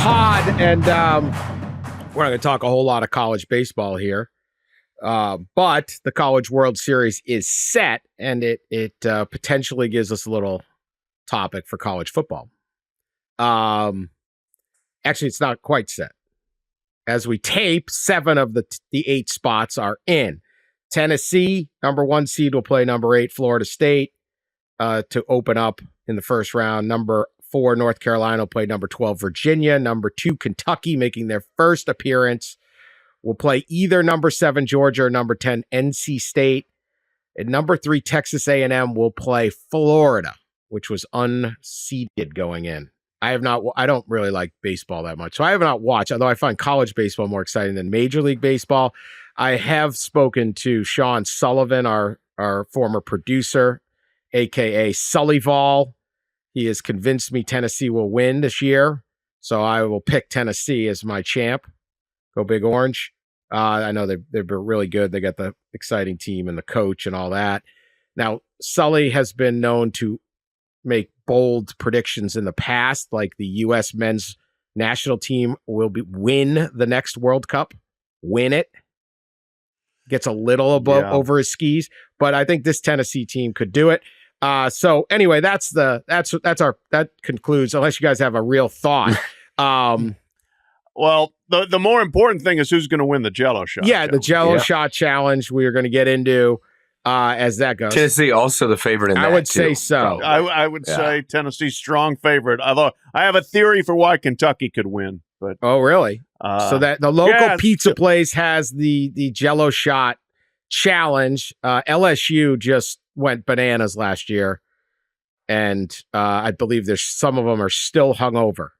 pod, and we're not going to talk a whole lot of college baseball here, but the College World Series is set, and it potentially gives us a little topic for college football. Actually, it's not quite set. As we tape, 7 of the 8 spots are in. Tennessee, number 1 seed, will play number 8 Florida State to open up in the first round. Number 4 North Carolina will play number 12 Virginia. Number 2 Kentucky, making their first appearance, will play either number 7 Georgia or number 10 NC State. And number 3 Texas A&M will play Florida, which was unseeded going in. I don't really like baseball that much, so I have not watched, although I find college baseball more exciting than Major League Baseball. I have spoken to Sean Sullivan, our former producer, a.k.a. Sullyval. He has convinced me Tennessee will win this year, so I will pick Tennessee as my champ. Go Big Orange. I know they've been really good. They got the exciting team and the coach and all that. Now, Sully has been known to make bold predictions in the past, like the U.S. men's national team will win the next World Cup, win it. Gets a little over his skis, but I think this Tennessee team could do it. So anyway, that concludes. Unless you guys have a real thought. Well, the more important thing is who's going to win the Jello shot. Yeah, the Jello shot challenge we are going to get into as that goes. Tennessee also the favorite in that. I would say so. I would say Tennessee's strong favorite. Although I have a theory for why Kentucky could win. But oh, really? So that the local pizza place has the Jello shot challenge. LSU just went bananas last year, and I believe there's some of them are still hungover.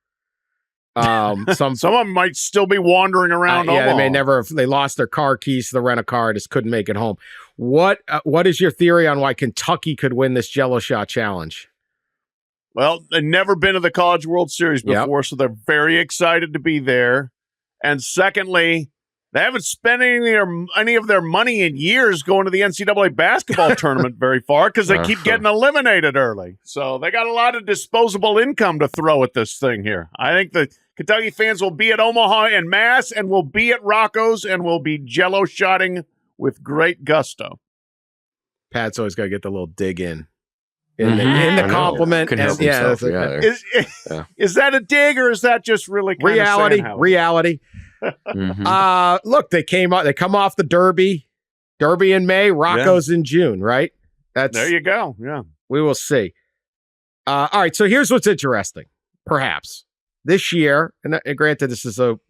Some of them might still be wandering around. Yeah, they may never have. They lost their car keys to the rent-a-car, just couldn't make it home. What is your theory on why Kentucky could win this Jello shot challenge? Well, they've never been to the College World Series before, so they're very excited to be there. And secondly, they haven't spent any of their money in years going to the NCAA basketball tournament very far because they keep getting eliminated early. So they got a lot of disposable income to throw at this thing here. I think the Kentucky fans will be at Omaha en masse and will be at Rocco's and will be Jello shotting with great gusto. Pat's always got to get the little dig in the compliment. Is that a dig or is that just really kind reality? Look, they come off the Derby in May, Rocco's in June, right? There you go. Yeah, we will see. All right, so here's what's interesting. Perhaps this year, and granted, this is a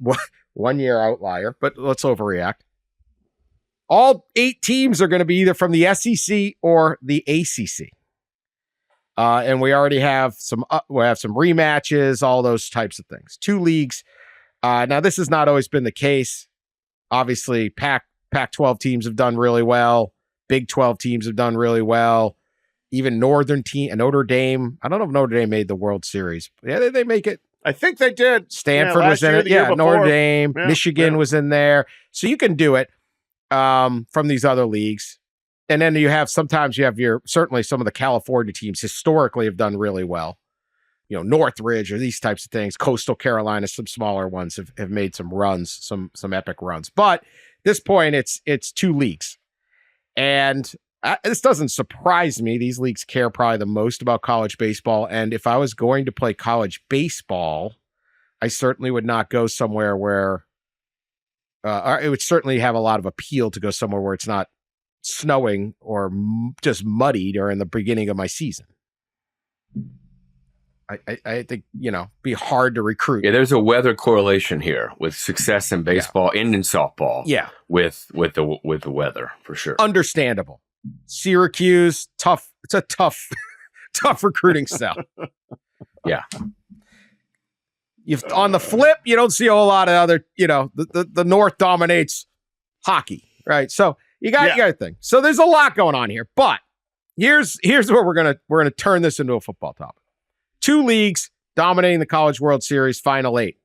1-year outlier, but let's overreact. All 8 teams are going to be either from the SEC or the ACC. And we already have some rematches, all those types of things. 2 leagues. Now, this has not always been the case. Obviously, Pac-12 teams have done really well. Big 12 teams have done really well. Even Notre Dame. I don't know if Notre Dame made the World Series. Yeah, they make it. I think they did. Stanford was in it. Yeah, Notre Dame. Yeah, Michigan was in there. So you can do it from these other leagues. And then sometimes you have certainly some of the California teams historically have done really well. You know, Northridge or these types of things. Coastal Carolina, some smaller ones have made some runs, some epic runs. But at this point, it's 2 leagues. And this doesn't surprise me. These leagues care probably the most about college baseball. And if I was going to play college baseball, I certainly would not go somewhere where it would certainly have a lot of appeal to go somewhere where it's not snowing or just muddy during the beginning of my season. I think, be hard to recruit. Yeah, there's a weather correlation here with success in baseball and in softball. Yeah. With the weather, for sure. Understandable. Syracuse, tough. It's a tough recruiting sell. Yeah. On the flip, you don't see a whole lot of other, the North dominates hockey, right? So you got a thing. So there's a lot going on here, but here's where we're gonna turn this into a football topic. 2 leagues dominating the College World Series Final 8.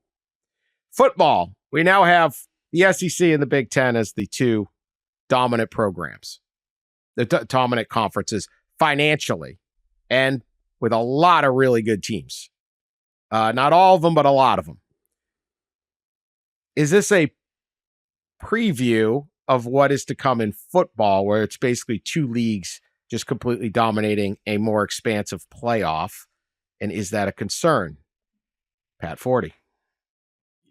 Football, we now have the SEC and the Big Ten as the 2 dominant programs, the dominant conferences financially, and with a lot of really good teams. Not all of them, but a lot of them. is this a preview of what is to come in football, where it's basically two leagues just completely dominating a more expansive playoff? And is that a concern? Pat Forde.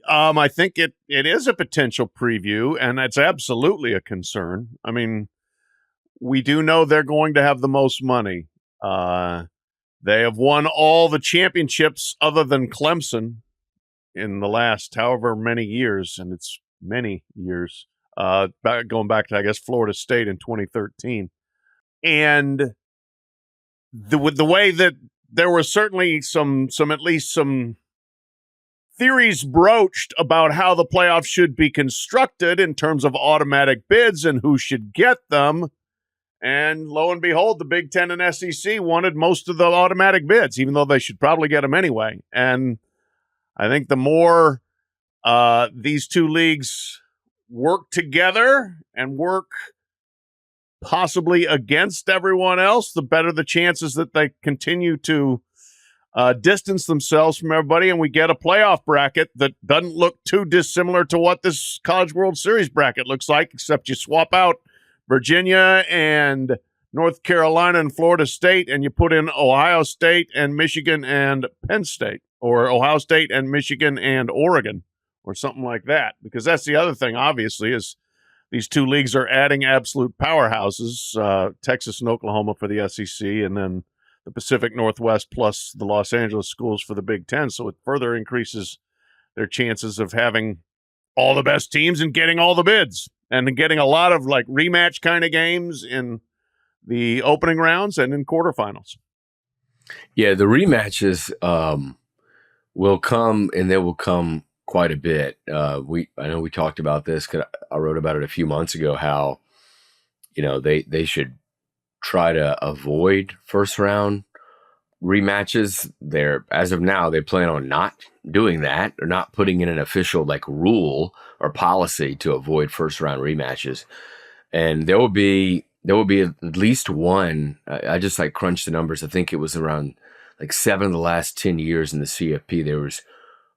I think it is a potential preview, and it's absolutely a concern. I mean, we do know they're going to have the most money. They have won all the championships other than Clemson in the last however many years, and it's many years, going back to, I guess, Florida State in 2013. And the way that there were certainly some at least some theories broached about how the playoffs should be constructed in terms of automatic bids and who should get them. And lo and behold, the Big Ten and SEC wanted most of the automatic bids, even though they should probably get them anyway. And I think the more these two leagues work together and work possibly against everyone else, the better the chances that they continue to distance themselves from everybody, and we get a playoff bracket that doesn't look too dissimilar to what this College World Series bracket looks like, except you swap out Virginia and North Carolina and Florida State, and you put in Ohio State and Michigan and Penn State, or Ohio State and Michigan and Oregon, or something like that. Because that's the other thing, obviously, is these two leagues are adding absolute powerhouses, Texas and Oklahoma for the SEC, and then the Pacific Northwest plus the Los Angeles schools for the Big Ten. So it further increases their chances of having all the best teams and getting all the bids, and getting a lot of like rematch kind of games in the opening rounds and in quarterfinals. Yeah, the rematches will come, and they will come quite a bit. I know we talked about this, 'cause I wrote about it a few months ago, how, they should try to avoid first round rematches. As of now, they plan on not doing that, or not putting in an official rule or policy to avoid first round rematches. And there will be at least one. I just crunched the numbers. I think it was around 7 of the last 10 years in the CFP. There was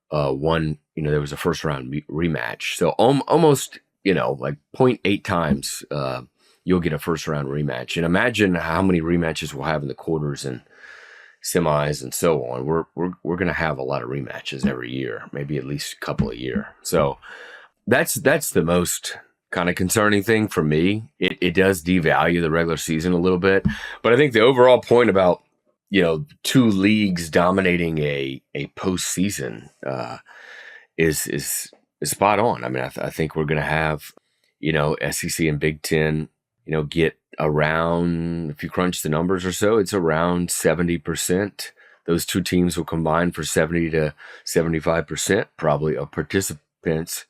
one. There was a first round rematch. So almost 0.8 times you'll get a first round rematch. And imagine how many rematches we'll have in the quarters and semis and so on. We're going to have a lot of rematches every year, maybe at least a couple a year. So that's the most kind of concerning thing for me. It does devalue the regular season a little bit, but I think the overall point about two leagues dominating a postseason is spot on. I mean, I think we're going to have SEC and Big Ten get around, if you crunch the numbers or so, it's around 70%. Those two teams will combine for 70 to 75% probably of participants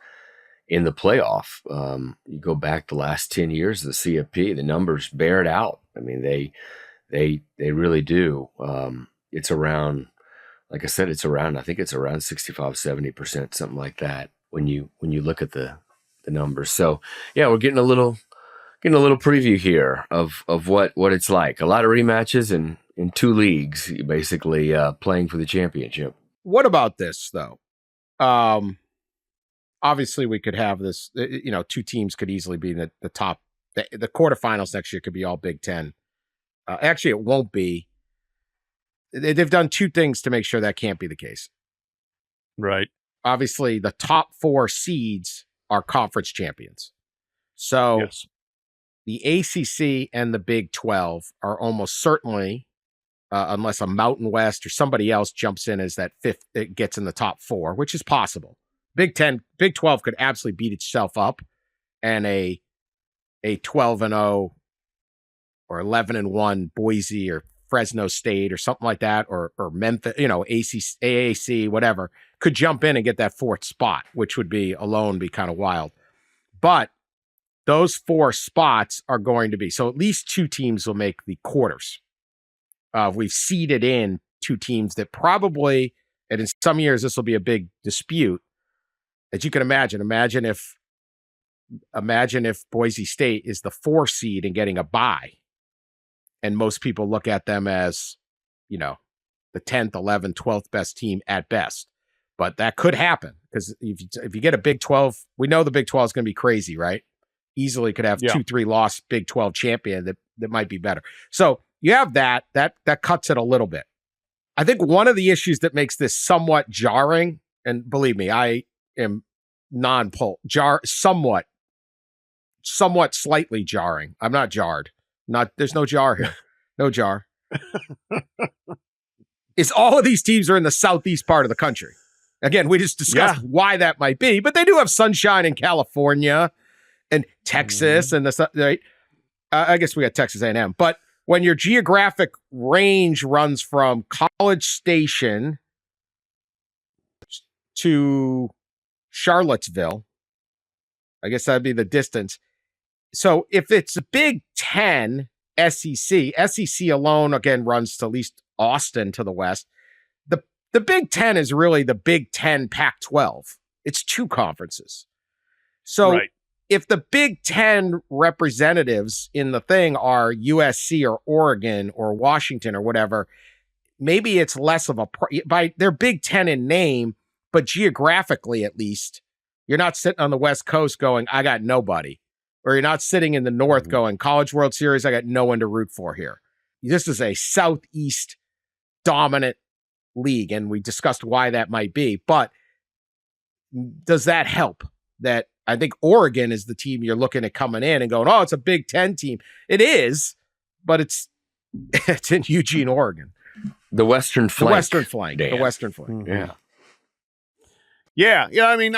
in the playoff. You go back the last 10 years of the CFP, the numbers bear it out. I mean, they really do. It's around, like I said, I think it's around 65, 70%, something like that when you look at the numbers. So yeah, we're getting a little preview here of what it's like. A lot of rematches in two leagues, basically playing for the championship. What about this though? Obviously we could have this, two teams could easily be in the top, the quarterfinals next year could be all Big Ten. Actually, it won't be. They've done two things to make sure that can't be the case. Right. Obviously, the top 4 seeds are conference champions. So yes. The ACC and the Big 12 are almost certainly, unless a Mountain West or somebody else jumps in as that fifth, it gets in the top 4, which is possible. Big 12 could absolutely beat itself up, and a 12-0 or 11-1 Boise or Fresno State or something like that, or Memphis, AAC, whatever, could jump in and get that 4th spot, which would be kind of wild. But those 4 spots are going to be, so at least 2 teams will make the quarters. We've seeded in 2 teams that probably, and in some years this will be a big dispute, as you can imagine. Imagine if Boise State is the 4 seed and getting a bye. And most people look at them as, the 10th, 11th, 12th best team at best. but that could happen because if you get a Big 12, we know the Big 12 is going to be crazy, right? Easily could have 2-3 loss Big 12 champion that might be better. So you have that cuts it a little bit. I think one of the issues that makes this somewhat jarring, and believe me, I am somewhat slightly jarring. I'm not jarred. There's no jar here. No jar. Is all of these teams are in the southeast part of the country. Again, we just discussed why that might be, but they do have sunshine in California and Texas and right? I guess we got Texas A&M. But when your geographic range runs from College Station to Charlottesville, I guess that'd be the distance. So if it's a Big 10 SEC alone, again, runs to at least Austin to the west. The Big 10 is really the Big 10 Pac-12. It's 2 conferences. So if the Big 10 representatives in the thing are USC or Oregon or Washington or whatever, maybe it's less of they're Big 10 in name, but geographically at least, you're not sitting on the West Coast going, I got nobody. Or you're not sitting in the North going, College World Series, I got no one to root for here. This is a Southeast dominant league, and we discussed why that might be. But does that help? That I think Oregon is the team you're looking at coming in and going, oh, it's a Big 10 team. It is, but it's in Eugene, Oregon. The Western flank. The Western flank. Dan. The Western flank. Yeah. Yeah. I mean,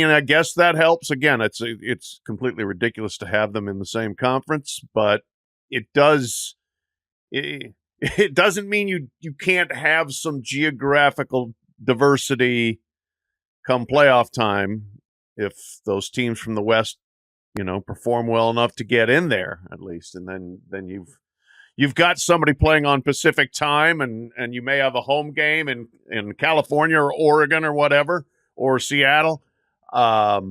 I guess that helps. Again, it's completely ridiculous to have them in the same conference, but it does. It doesn't mean you can't have some geographical diversity come playoff time if those teams from the West, perform well enough to get in there at least, and then you've got somebody playing on Pacific time, and you may have a home game in California or Oregon or whatever or Seattle. But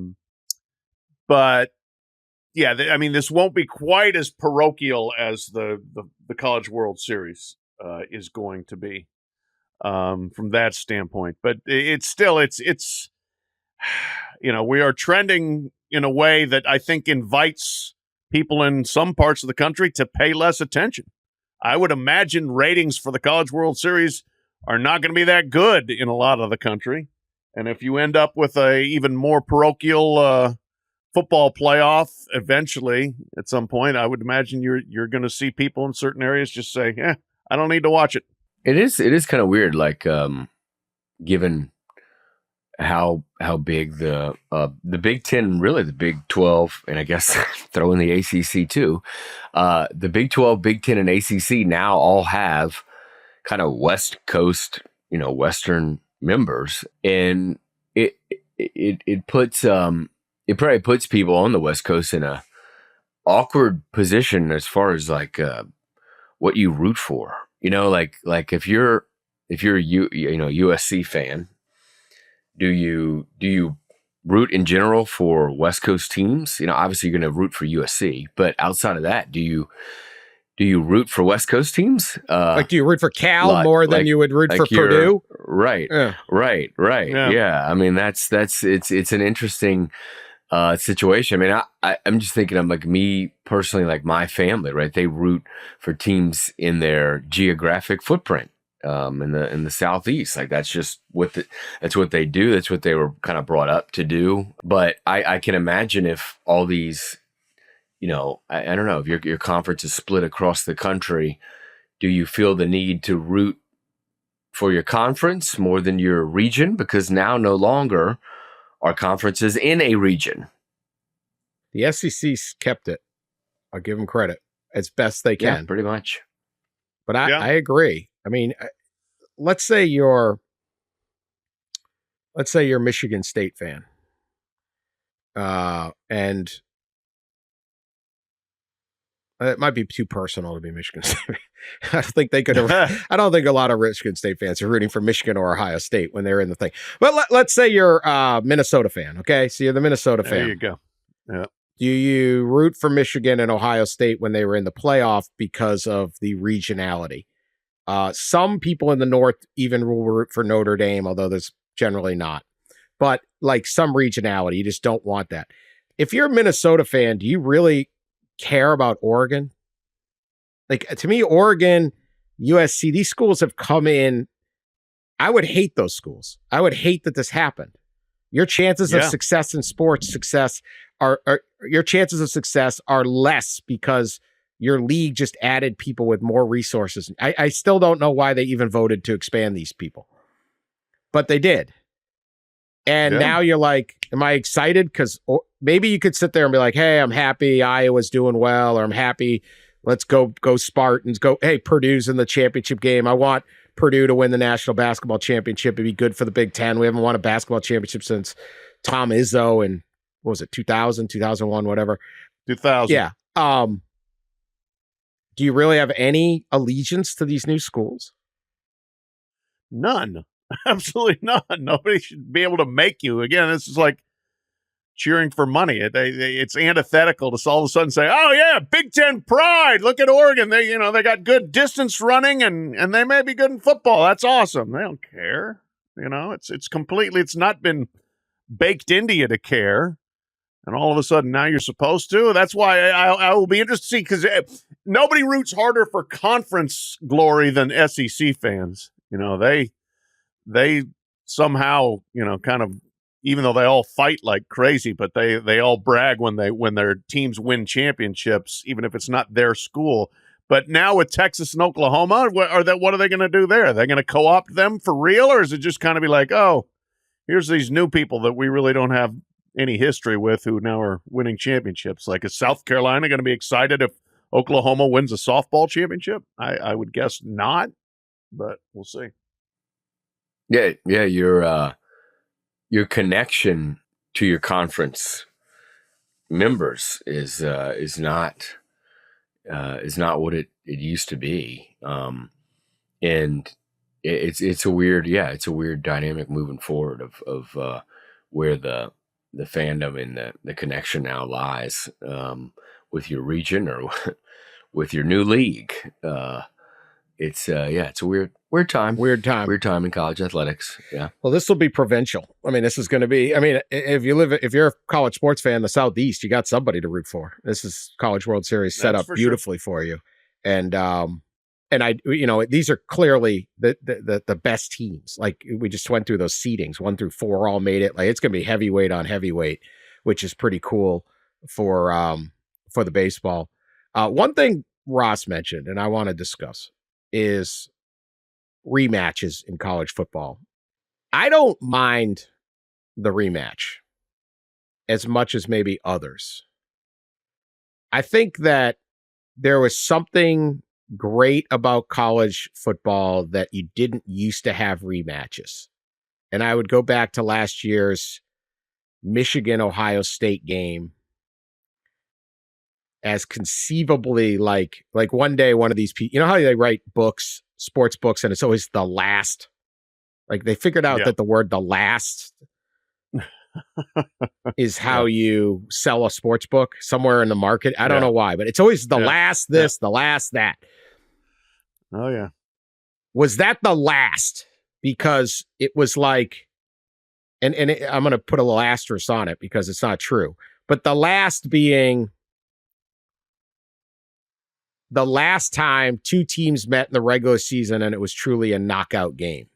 yeah, this won't be quite as parochial as the College World Series is going to be from that standpoint. But it's we are trending in a way that I think invites people in some parts of the country to pay less attention. I would imagine ratings for the College World Series are not going to be that good in a lot of the country. And if you end up with a even more parochial football playoff eventually at some point, I would imagine you're going to see people in certain areas just say, I don't need to watch it. It is kind of weird, like given how big the Big 10, really the Big 12, and I guess throw in the ACC too. The Big 12, Big 10, and ACC now all have kind of West Coast, Western members, and it puts it probably puts people on the West Coast in a awkward position as far as like what you root for. Like if you're a USC fan, do you root in general for West Coast teams? Obviously you're going to root for USC, but outside of that, do you root for West Coast teams? Do you root for Cal more than you would root for Purdue? Right. Yeah. Right. Yeah. I mean, it's an interesting situation. I mean, I'm just thinking, I'm like, me personally, like my family, right? They root for teams in their geographic footprint. In the Southeast, like that's just that's what they do. That's what they were kind of brought up to do. But I can imagine if all these, I don't know, if your conference is split across the country, do you feel the need to root for your conference more than your region? Because now no longer are conferences in a region. The SEC's kept it. I'll give them credit as best they can. Yeah, pretty much. But I agree. I mean, let's say you're a Michigan State fan, and it might be too personal to be Michigan State. I don't think they could. I don't think a lot of Michigan State fans are rooting for Michigan or Ohio State when they're in the thing. But let's say you're a Minnesota fan. Okay, so you're the Minnesota fan. There you go. Yeah. Do you root for Michigan and Ohio State when they were in the playoff because of the regionality? Some people in the North even will root for Notre Dame, although there's generally not. But like some regionality, you just don't want that. If you're a Minnesota fan, do you really care about Oregon? Like, to me, Oregon, USC, these schools have come in. I would hate those schools. I would hate that this happened. Your chances of success in sports are your chances of success are less because your league just added people with more resources. I still don't know why they even voted to expand these people, but they did. And now you're like, am I excited? Because maybe you could sit there and be like, hey, I'm happy Iowa's doing well, or I'm happy, let's go Spartans, go, hey, Purdue's in the championship game. I want Purdue to win the national basketball championship. It'd be good for the Big Ten. We haven't won a basketball championship since Tom Izzo in, what was it, 2000, 2001, whatever. 2000. Yeah. Do you really have any allegiance to these new schools? None. Absolutely none. Nobody should be able to make you. Again, this is like cheering for money. It's antithetical to all of a sudden say, oh, yeah, Big Ten pride. Look at Oregon. They got good distance running and they may be good in football. That's awesome. They don't care. It's completely, it's not been baked into you to care. And all of a sudden now you're supposed to. That's why I will be interested to see, because nobody roots harder for conference glory than SEC fans. They somehow, kind of, even though they all fight like crazy, but they all brag when their teams win championships, even if it's not their school. But now with Texas and Oklahoma, what are they going to do there? Are they going to co-opt them for real, or is it just kind of be like, oh, here's these new people that we really don't have any history with who now are winning championships? Like, is South Carolina going to be excited if Oklahoma wins a softball championship? I would guess not, but we'll see. Yeah, your connection to your conference members is not what it used to be, and it's a weird dynamic moving forward of where the fandom and the connection now lies with your region or with your new league. It's a weird time in college athletics. Yeah. Well, this will be provincial. I mean, this is going to be, if you're a college sports fan in the Southeast, you got somebody to root for. This is College World Series set up beautifully for you. And these are clearly the best teams. Like, we just went through those seedings, 1 through 4 all made it. Like, it's going to be heavyweight on heavyweight, which is pretty cool for the baseball. One thing Ross mentioned, and I want to discuss, is rematches in college football. I don't mind the rematch as much as maybe others. I think that there was something great about college football that you didn't used to have rematches. And I would go back to last year's Michigan-Ohio State game as conceivably like one day one of these people, how they write books, sports books, and it's always the last. Like, they figured out that the word "the last" is how you sell a sports book somewhere in the market. I don't know why, but it's always the last this, the last that. Oh yeah. Was that the last? Because it was like, I'm going to put a little asterisk on it because it's not true, but the last being the last time 2 teams met in the regular season and it was truly a knockout game.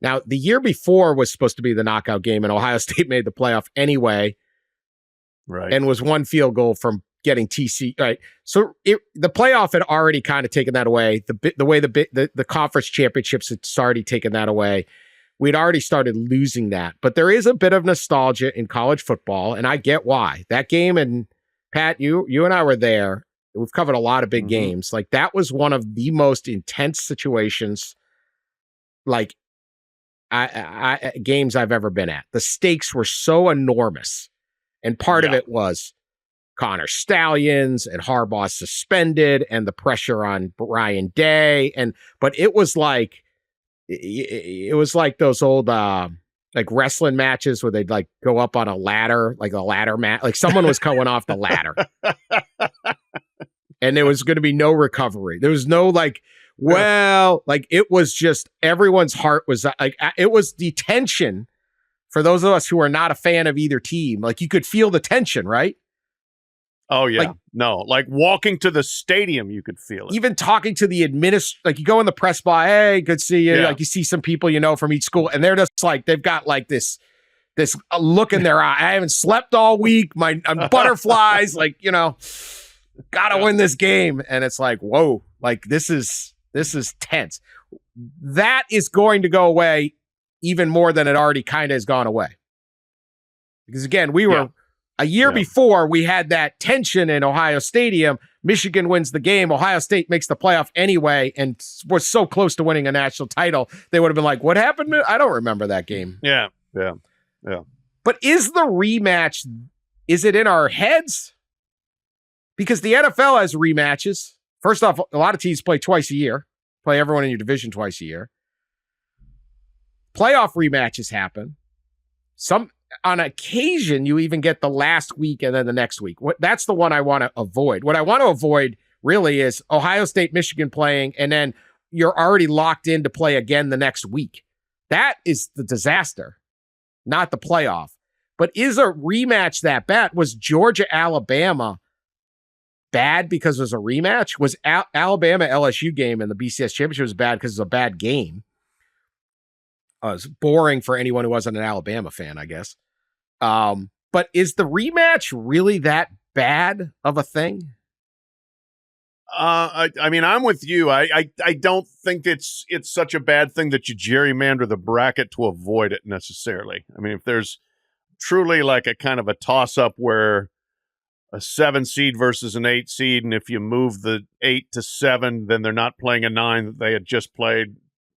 Now, the year before was supposed to be the knockout game, and Ohio State made the playoff anyway, right? And was 1 field goal from getting TC, right? So the playoff had already kind of taken that away. The way the conference championships had already taken that away. We'd already started losing that, but there is a bit of nostalgia in college football, and I get why. That game, and Pat, you and I were there. We've covered a lot of big games. Like, that was one of the most intense situations, like, games I've ever been at. The stakes were so enormous. And part of it was Connor Stallions and Harbaugh suspended and the pressure on Ryan Day. But it was like those old, like, wrestling matches where they'd like go up on a ladder, like a ladder mat. Like, someone was going off the ladder. And there was going to be no recovery. There was no, like, well, like it was just everyone's heart was like, it was the tension for those of us who are not a fan of either team. Like you could feel the tension, right? Oh, yeah. Like, no, like walking to the stadium, you could feel it. Even talking to the like you go in the press box, hey, good to see you. Yeah. Like you see some people, from each school, and they're just like, they've got like this look in their eye. I haven't slept all week. I'm butterflies, like, gotta win this game. And it's like, whoa, like this is tense. That is going to go away even more than it already kind of has gone away. Because again, we were a year before we had that tension in Ohio Stadium. Michigan wins the game. Ohio State makes the playoff anyway and was so close to winning a national title. They would have been like, what happened? I don't remember that game. Yeah. But is the rematch, is it in our heads? Because the NFL has rematches. First off, a lot of teams play twice a year. Play everyone in your division twice a year. Playoff rematches happen. On occasion, you even get the last week and then the next week. That's the one I want to avoid. What I want to avoid really is Ohio State, Michigan playing, and then you're already locked in to play again the next week. That is the disaster, not the playoff. But is a rematch that bad? Was Georgia, Alabama bad because it was a rematch? Was Alabama LSU game in the BCS championship was bad because it was a bad game? It's boring for anyone who wasn't an Alabama fan, I guess. But is the rematch really that bad of a thing? I mean, I'm with you. I don't think it's such a bad thing that you gerrymander the bracket to avoid it necessarily. I mean, if there's truly like a kind of a toss-up where a 7 seed versus an 8 seed, and if you move the 8 to 7, then they're not playing a 9 that they had just played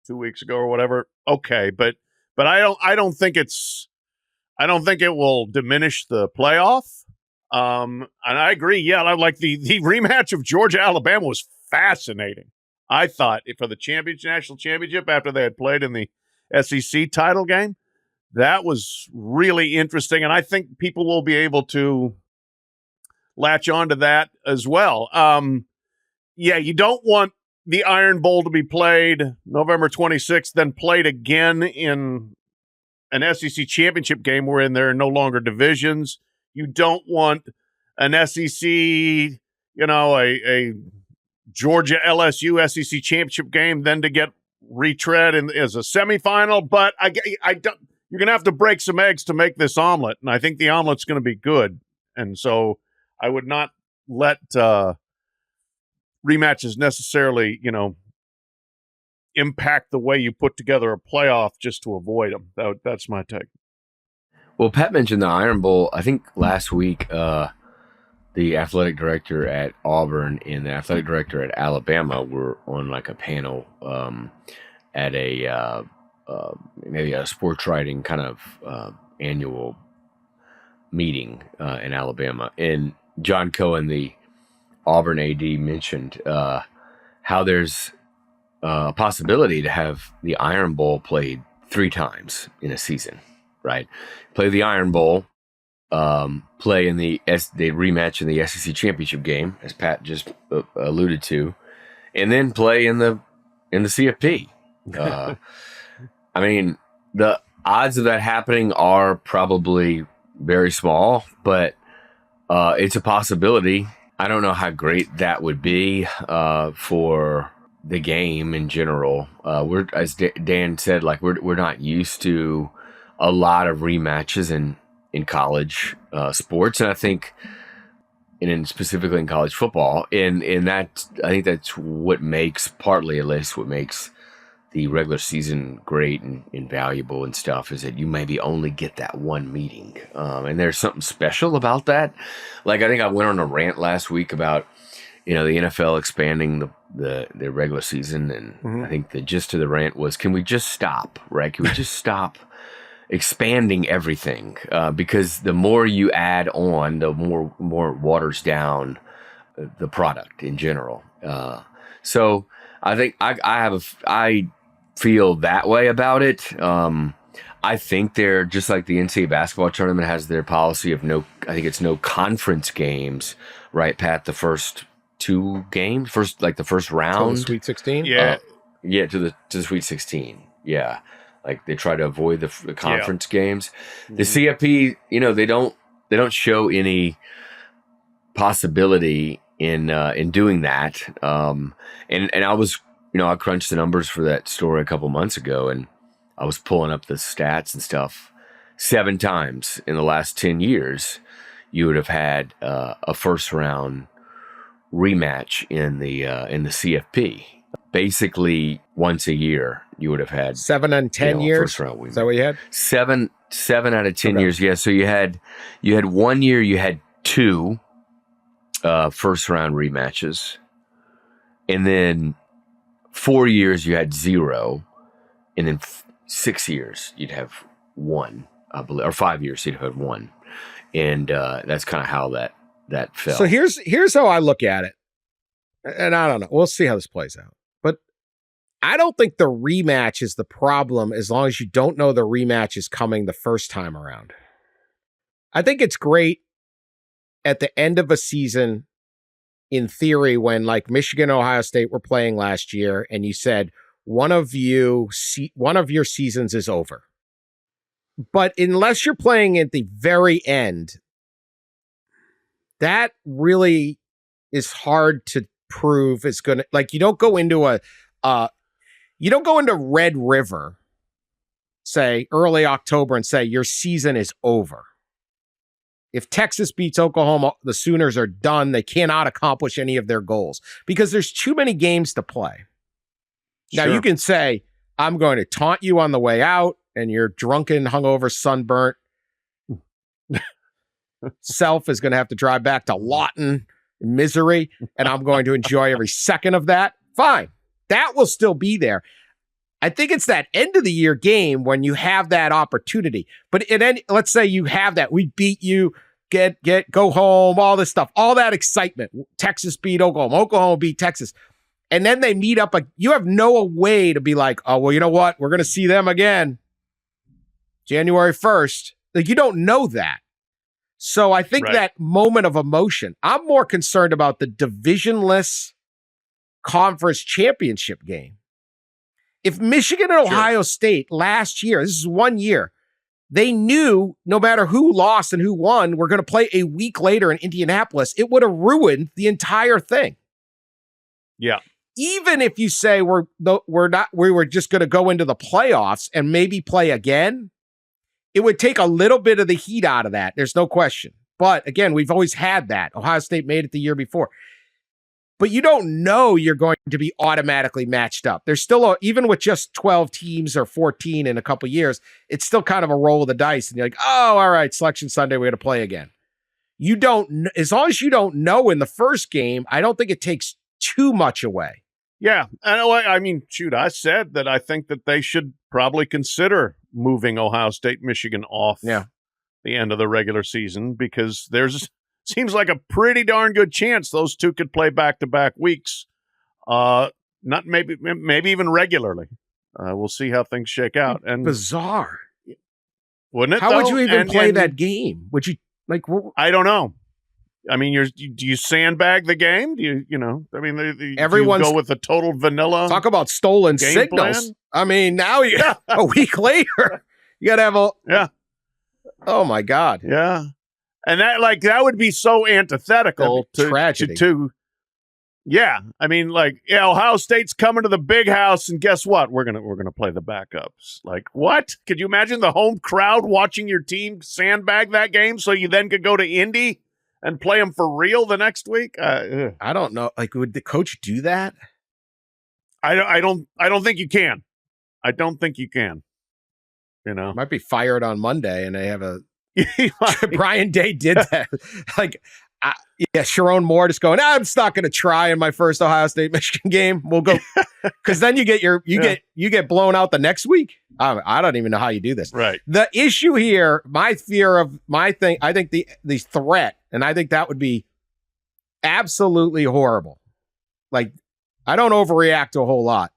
2 weeks ago or whatever. Okay, but I don't think it will diminish the playoff. And I agree. Yeah, I like the rematch of Georgia Alabama was fascinating. I thought for the national championship after they had played in the SEC title game, that was really interesting, and I think people will be able to latch onto that as well. You don't want the Iron Bowl to be played November 26th, then played again in an SEC championship game wherein there are no longer divisions. You don't want an SEC, a Georgia LSU SEC championship game then to get retread as a semifinal. But I don't. You're going to have to break some eggs to make this omelet, and I think the omelet's going to be good. And so I would not let rematches necessarily, impact the way you put together a playoff just to avoid them. That's my take. Well, Pat mentioned the Iron Bowl. I think last week, the athletic director at Auburn and the athletic director at Alabama were on like a panel at a maybe a sports writing kind of annual meeting in Alabama. And John Cohen, the Auburn AD, mentioned how there's a possibility to have the Iron Bowl played 3 times in a season, right? Play the Iron Bowl, play in the rematch in the SEC championship game, as Pat just alluded to, and then play in the CFP. I mean, the odds of that happening are probably very small, but it's a possibility. I don't know how great that would be for the game in general. We're, as Dan said, like we're not used to a lot of rematches in college sports, and I think, and specifically in college football, and that I think that's what makes, partly at least, what makes the regular season great and valuable and stuff, is that you maybe only get that one meeting. And there's something special about that. Like, I think I went on a rant last week about, the NFL expanding the regular season. And I think the gist of the rant was, can we just stop, right? Can we just stop expanding everything? Because the more you add on, the more waters down the product in general. So I think I feel that way about it. I think they're just like the NCAA basketball tournament has their policy of no conference games, right, Pat? The first 2 games, the first round, Sweet 16. Yeah. To the Sweet 16. Yeah, like they try to avoid the conference games. The CFP, they don't show any possibility in doing that. And I was, I crunched the numbers for that story a couple months ago, and I was pulling up the stats and stuff. 7 times in the last 10 years, you would have had a first round rematch in the CFP. Basically, once a year, you would have had 7 and 10 years. First round rematch. Is that what you had? 7 out of 10 years. Yeah. So you had 1 year. You had 2 first round rematches, and then 4 years you had 0, and then 6 years you'd have 1, I believe, or 5 years you'd have 1, and that's kind of how that fell. So here's how I look at it, and I don't know. We'll see how this plays out, but I don't think the rematch is the problem as long as you don't know the rematch is coming the first time around. I think it's great at the end of a season, in theory, when like Michigan, Ohio State were playing last year, and you said one of your seasons is over. But unless you're playing at the very end, that really is hard to prove is going to, like, you don't go into Red River, say early October, and say your season is over. If Texas beats Oklahoma, the Sooners are done. They cannot accomplish any of their goals because there's too many games to play. Now, you can say, I'm going to taunt you on the way out, and your drunken, hungover, sunburnt self is going to have to drive back to Lawton in misery, and I'm going to enjoy every second of that. Fine. That will still be there. I think it's that end of the year game when you have that opportunity. But let's say you have that. We beat you, go home, all this stuff, all that excitement. Texas beat Oklahoma. Oklahoma beat Texas. And then they meet up. You have no way to be like, oh, well, you know what? We're going to see them again January 1st. Like, you don't know that. So I think that moment of emotion, I'm more concerned about the divisionless conference championship game. If Michigan and Ohio State last year, this is 1 year, they knew no matter who lost and who won, we're going to play a week later in Indianapolis, it would have ruined the entire thing. Yeah. Even if you say we were just going to go into the playoffs and maybe play again, it would take a little bit of the heat out of that. There's no question. But again, we've always had that. Ohio State made it the year before. But you don't know you're going to be automatically matched up. There's still, even with just 12 teams or 14 in a couple of years, it's still kind of a roll of the dice. And you're like, oh, all right, Selection Sunday, we're going to play again. You don't, as long as you don't know in the first game, I don't think it takes too much away. Yeah. I mean, shoot, I said that I think that they should probably consider moving Ohio State, Michigan off the end of the regular season, because seems like a pretty darn good chance those two could play back-to-back weeks. Not maybe even regularly. We'll see how things shake out. And bizarre, wouldn't it? How would you even play that game? Would you I don't know. I mean, do you sandbag the game? Do you I mean, everyone's go with the total vanilla. Talk about stolen signals. Plan? I mean, now a week later, you got to have oh my God. Yeah. And that would be so antithetical to tragedy. Yeah. I mean, Ohio State's coming to the big house, and guess what? We're gonna play the backups. Like, what? Could you imagine the home crowd watching your team sandbag that game so you then could go to Indy and play them for real the next week? I don't know. Would the coach do that? I don't think you can. I don't think you can. Might be fired on Monday, and they have a Brian Day did that. Sharon Moore just going, I'm just not going to try in my first Ohio State Michigan game. We'll go, because then you get blown out the next week. I don't even know how you do this. Right. The issue here, I think the threat, and I think that would be absolutely horrible. Like, I don't overreact to a whole lot,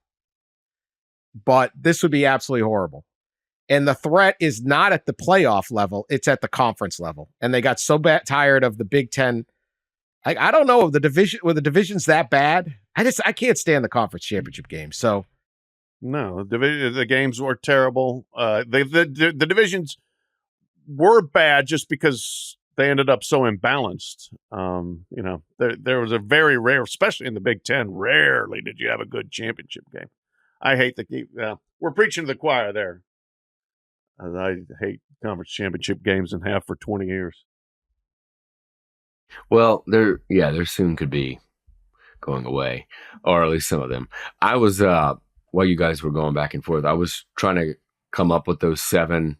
but this would be absolutely horrible. And the threat is not at the playoff level, it's at the conference level. And they got so tired of the Big Ten I don't know if the division's that bad. I can't stand the conference championship game. So no, the games were terrible. The divisions were bad just because they ended up so imbalanced. There was a very rare, especially in the Big Ten, rarely did you have a good championship game. I hate we're preaching to the choir there. I hate conference championship games and have for 20 years. Well, there soon could be going away, or at least some of them. I was while you guys were going back and forth, I was trying to come up with those 7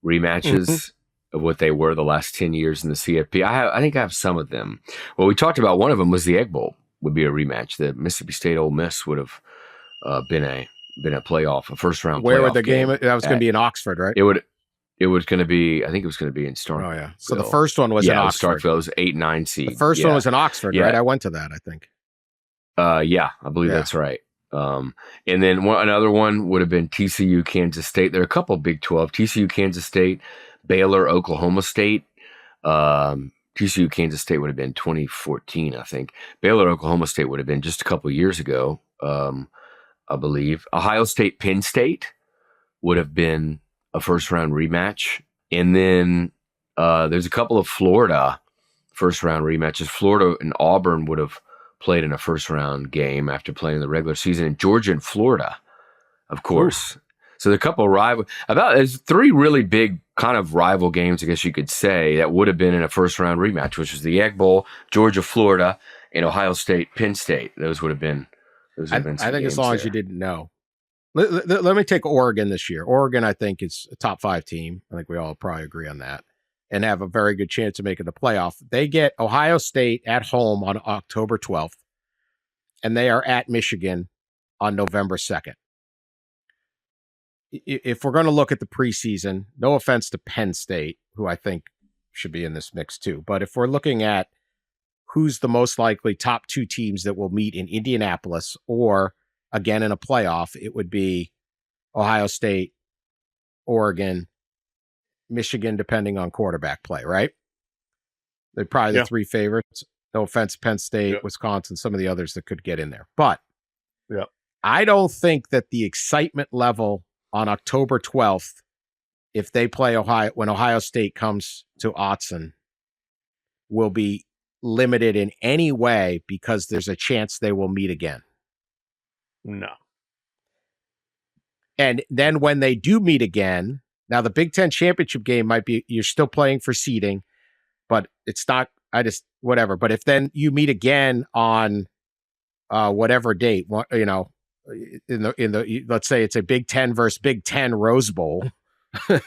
rematches of what they were the last 10 years in the CFP. I think I have some of them. Well, we talked about one of them was the Egg Bowl would be a rematch. The Mississippi State Ole Miss would have been a playoff, a first round. Where would the game? That was going to be in Oxford, right? It was going to be. I think it was going to be in Starkville. Oh yeah. So the first one was in Oxford. Starkville was 8-9 seed. The first one was in Oxford, right? I went to that. I think. Yeah, I believe that's right. And then another one would have been TCU, Kansas State. There are a couple of Big 12. TCU, Kansas State, Baylor, Oklahoma State. TCU, Kansas State would have been 2014, I think. Baylor, Oklahoma State would have been just a couple of years ago, I believe. Ohio State, Penn State would have been a first-round rematch. And then there's a couple of Florida first-round rematches. Florida and Auburn would have played in a first-round game after playing in the regular season. And Georgia and Florida, of course. Ooh. So the couple of there's 3 really big kind of rival games, I guess you could say, that would have been in a first-round rematch, which was the Egg Bowl, Georgia, Florida, and Ohio State, Penn State. Those would have been. I think as long as you didn't know. Let me take Oregon this year. Oregon, I think, is a top 5 team. I think we all probably agree on that, and have a very good chance of making the playoff. They get Ohio State at home on October 12th, and they are at Michigan on November 2nd. If we're going to look at the preseason, no offense to Penn State, who I think should be in this mix too, but if we're looking at who's the most likely top 2 teams that will meet in Indianapolis or again in a playoff, it would be Ohio State, Oregon, Michigan, depending on quarterback play, right? They're probably the 3 favorites. No offense, Penn State, Wisconsin, some of the others that could get in there. But I don't think that the excitement level on October 12th, if they play when Ohio State comes to Autzen, will be limited in any way because there's a chance they will meet again. No. And then when they do meet again, now the Big Ten championship game might be, you're still playing for seeding, but it's not, whatever. But if then you meet again on whatever date, in the let's say it's a Big Ten versus Big Ten Rose Bowl. The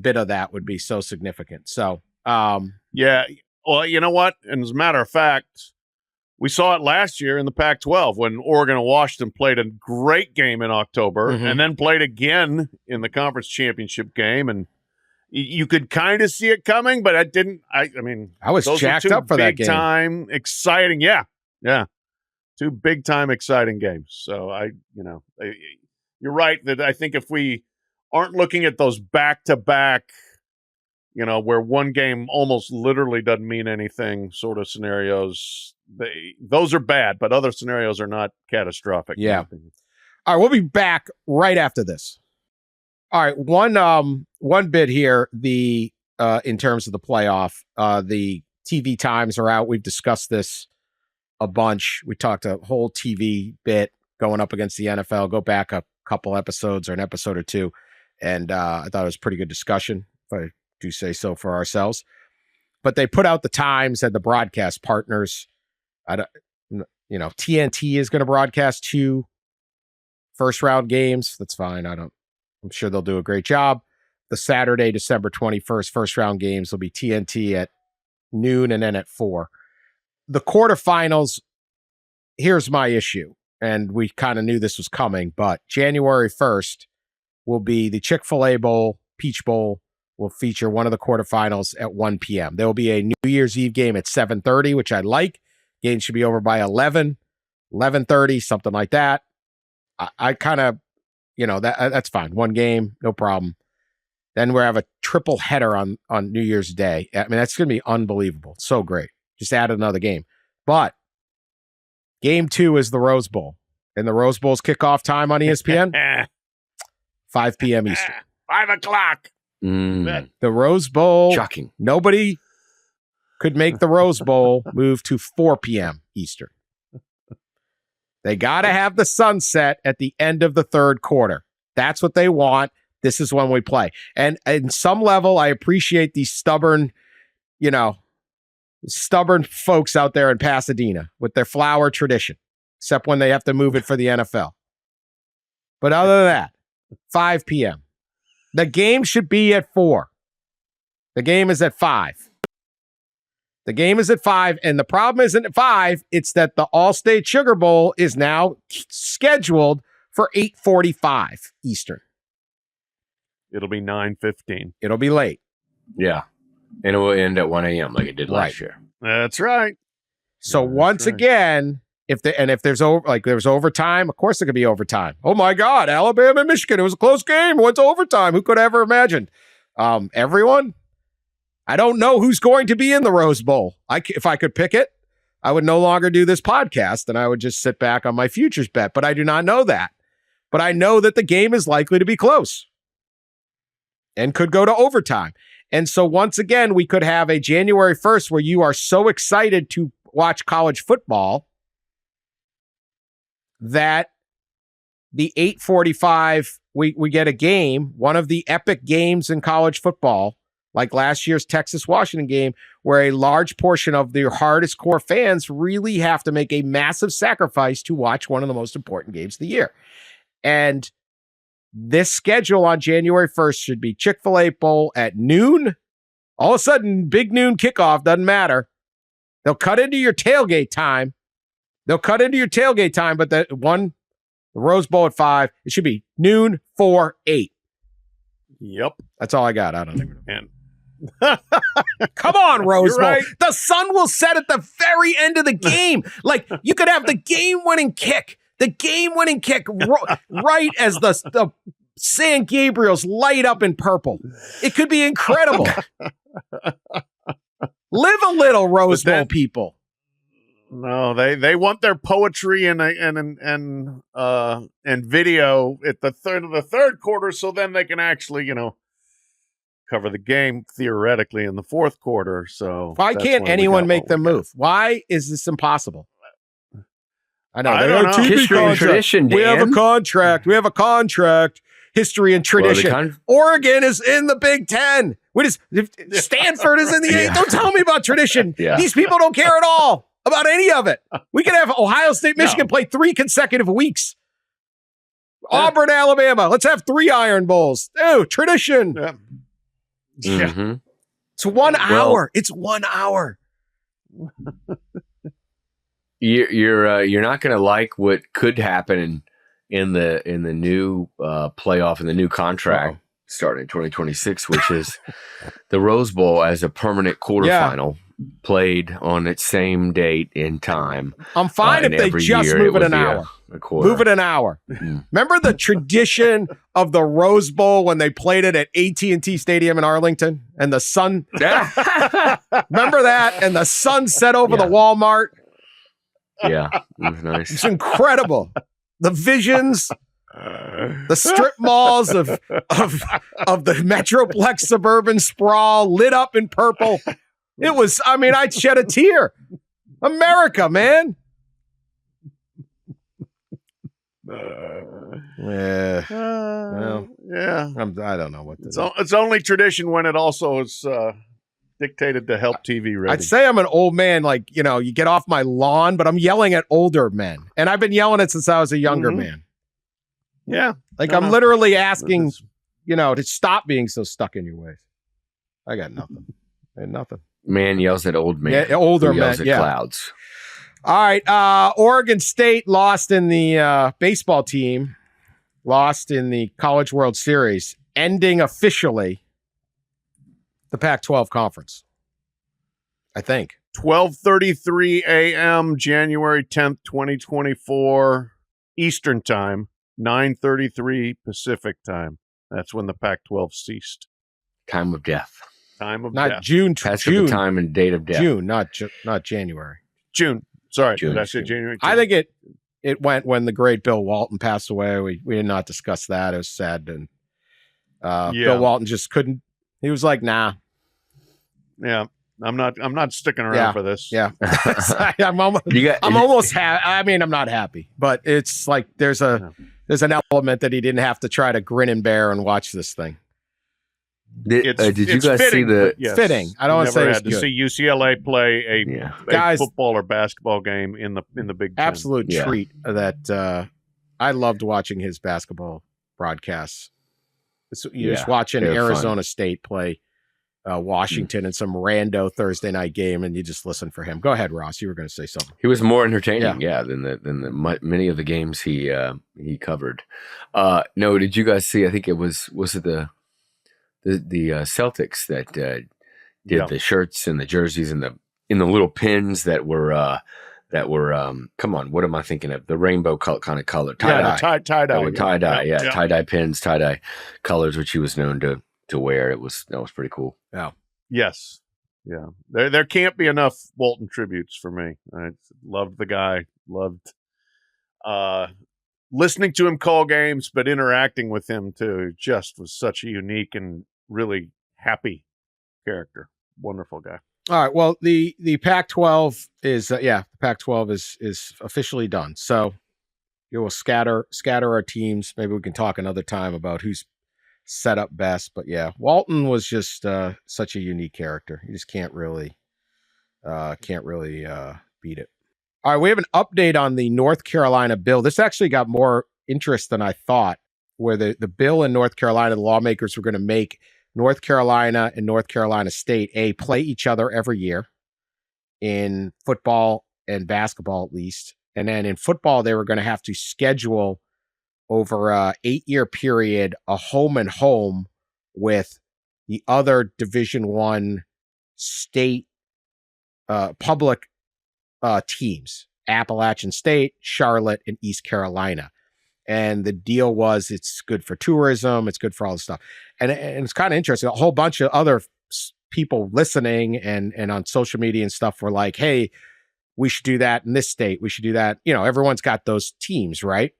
bit of that would be so significant. So well, you know what? And as a matter of fact, we saw it last year in the Pac-12 when Oregon and Washington played a great game in October and then played again in the conference championship game, and you could kind of see it coming, but I didn't. I mean, I was jacked up for that game. Big time, exciting, yeah. 2 big time exciting games. So you're right that I think if we aren't looking at those back-to-back, where one game almost literally doesn't mean anything sort of scenarios, those are bad, but other scenarios are not catastrophic. Yeah. All right, we'll be back right after this. All right, one bit here, in terms of the playoff, the TV times are out. We've discussed this a bunch. We talked a whole TV bit going up against the NFL. Go back a couple episodes or an episode or 2. And I thought it was a pretty good discussion, if I do say so for ourselves. But they put out the times and the broadcast partners. TNT is going to broadcast 2 first round games. That's fine. I'm sure they'll do a great job. The Saturday, December 21st, first round games will be TNT at noon and then at 4. The quarterfinals, here's my issue, and we kind of knew this was coming, but January 1st will be the Chick-fil-A Bowl, Peach Bowl, will feature one of the quarterfinals at 1 p.m. There will be a New Year's Eve game at 7:30, which I like. Game should be over by 11:30, something like that. I kind of, that's fine. One game, no problem. Then we have a triple header on New Year's Day. I mean, that's going to be unbelievable. So great. Just add another game. But game 2 is the Rose Bowl. And the Rose Bowl's kickoff time on ESPN, 5 p.m. Eastern. 5 o'clock. The Rose Bowl. Shocking. Nobody could make the Rose Bowl move to 4 p.m. Eastern. They got to have the sunset at the end of the third quarter. That's what they want. This is when we play. And in some level, I appreciate these stubborn folks out there in Pasadena with their flower tradition, except when they have to move it for the NFL. But other than that, 5 p.m. The game should be at 4. The game is at 5. The game is at 5, and the problem isn't at 5. It's that the All-State Sugar Bowl is now scheduled for 8:45 Eastern. It'll be 9:15. It'll be late. Yeah. And it will end at 1 a.m. like it did last year. That's right. So once again, if there's overtime, of course there could be overtime. Oh my God, Alabama and Michigan. It was a close game. It went to overtime. Who could ever imagine? Everyone? I don't know who's going to be in the Rose Bowl. If I could pick it, I would no longer do this podcast and I would just sit back on my futures bet. But I do not know that. But I know that the game is likely to be close and could go to overtime. And so once again, we could have a January 1st where you are so excited to watch college football that the 8:45, we get a game, one of the epic games in college football, like last year's Texas-Washington game, where a large portion of the hardest core fans really have to make a massive sacrifice to watch one of the most important games of the year. And this schedule on January 1st should be Chick-fil-A Bowl at noon. All of a sudden, big noon kickoff, doesn't matter. They'll cut into your tailgate time. But the Rose Bowl at 5, it should be noon, 4, 8. Yep. That's all I got. I don't even know. And come on, Rose Bowl. Right. The sun will set at the very end of the game. Like, you could have the game-winning kick. Right as the San Gabriel's light up in purple. It could be incredible. Live a little, Rose Bowl people. No, they want their poetry and video at the third quarter, so then they can actually, cover the game theoretically in the fourth quarter. So why can't anyone make them move? Why is this impossible? I know. I don't know. History and tradition, Dan. We have a contract. History and tradition. Well, Oregon is in the Big Ten. Stanford is in the eight. Don't tell me about tradition. Yeah. These people don't care at all about any of it. We could have Ohio State, Michigan play 3 consecutive weeks. Auburn, Alabama. Let's have 3 Iron Bowls. Oh, tradition. Yeah. Mm-hmm. It's 1 hour. It's 1 hour. You're not going to like what could happen in the new playoff and the new contract starting in 2026, which is the Rose Bowl as a permanent quarterfinal played on its same date in time. I'm fine if they just move it an hour. Move it an hour. Remember the tradition of the Rose Bowl when they played it at AT&T Stadium in Arlington and the sun? Remember that? And the sun set over the Walmart. Yeah, it was nice. It's incredible. The visions, the strip malls of the Metroplex suburban sprawl lit up in purple. It was, I'd shed a tear. America, man. I don't know what this is. It's only tradition when it also is dictated to help TV ratings. I'd say I'm an old man, you get off my lawn, but I'm yelling at older men. And I've been yelling it since I was a younger man. Yeah. I'm literally asking, to stop being so stuck in your ways. I got nothing. I had nothing. Man yells at old man. Yeah, older man yells at clouds. All right. Oregon State lost in the baseball team, lost in the College World Series, ending officially the Pac-12 conference. I think 12:33 a.m. January 10th, 2024 Eastern Time, 9:33 Pacific Time. That's when the Pac-12 ceased. Time of death. Time of not death. June. Passed at the time and date of death. June, not January. June. Sorry, June. did I say January? I think it went when the great Bill Walton passed away. We did not discuss that. It was sad, and Bill Walton just couldn't. He was like, "Nah." Yeah, I'm not sticking around for this. Yeah, I'm almost happy. I mean, I'm not happy, but it's like there's an element that he didn't have to try to grin and bear and watch this thing. Did you guys fitting, see the fitting? I don't want to say had to see UCLA play a football or basketball game in the Big Ten. Absolute treat that I loved watching his basketball broadcasts. You're just watching Arizona State play Washington in some rando Thursday night game, and you just listen for him. Go ahead, Ross. You were going to say something. He was more entertaining, than the many of the games he covered. No, did you guys see? I think it was it the Celtics that did the shirts and the jerseys and the little pins that were come on, what am I thinking of? The rainbow kind of color tie-dye. Tie-dye. Tie-dye, tie-dye pins, tie-dye colors, which he was known to wear. That was pretty cool. Yeah. Yes. Yeah. There can't be enough Walton tributes for me. I loved the guy. Loved listening to him call games, but interacting with him too. Just was such a unique and really happy character. Wonderful guy. All right. Well, the Pac-12 is Pac-12 is officially done. So you will scatter our teams. Maybe we can talk another time about who's set up best. But yeah, Walton was just such a unique character. You just can't really beat it. All right, we have an update on the North Carolina bill. This actually got more interest than I thought, where the bill in North Carolina, the lawmakers were going to make North Carolina and North Carolina State play each other every year in football and basketball at least. And then in football, they were going to have to schedule over a 8-year period a home and home with the other Division I state public teams, Appalachian State, Charlotte, and East Carolina. And the deal was it's good for tourism. It's good for all this stuff. And it's kind of interesting. A whole bunch of other people listening and on social media and stuff were like, hey, we should do that in this state. We should do that. You know, everyone's got those teams, right?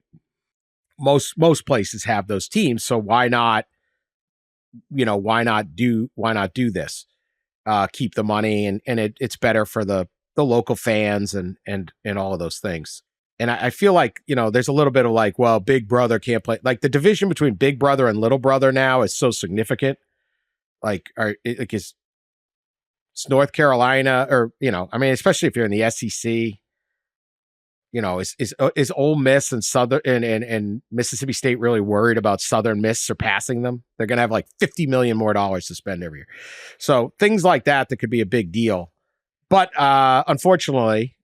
Most places have those teams. So why not do this? Keep the money and it's better for the local fans and all of those things. And I feel like, there's a little bit of like, well, Big Brother can't play. Like the division between Big Brother and Little Brother now is so significant. Like, it's North Carolina or, especially if you're in the SEC, is Ole Miss and Southern and Mississippi State really worried about Southern Miss surpassing them? They're going to have like $50 million more to spend every year. So things like that could be a big deal. But unfortunately,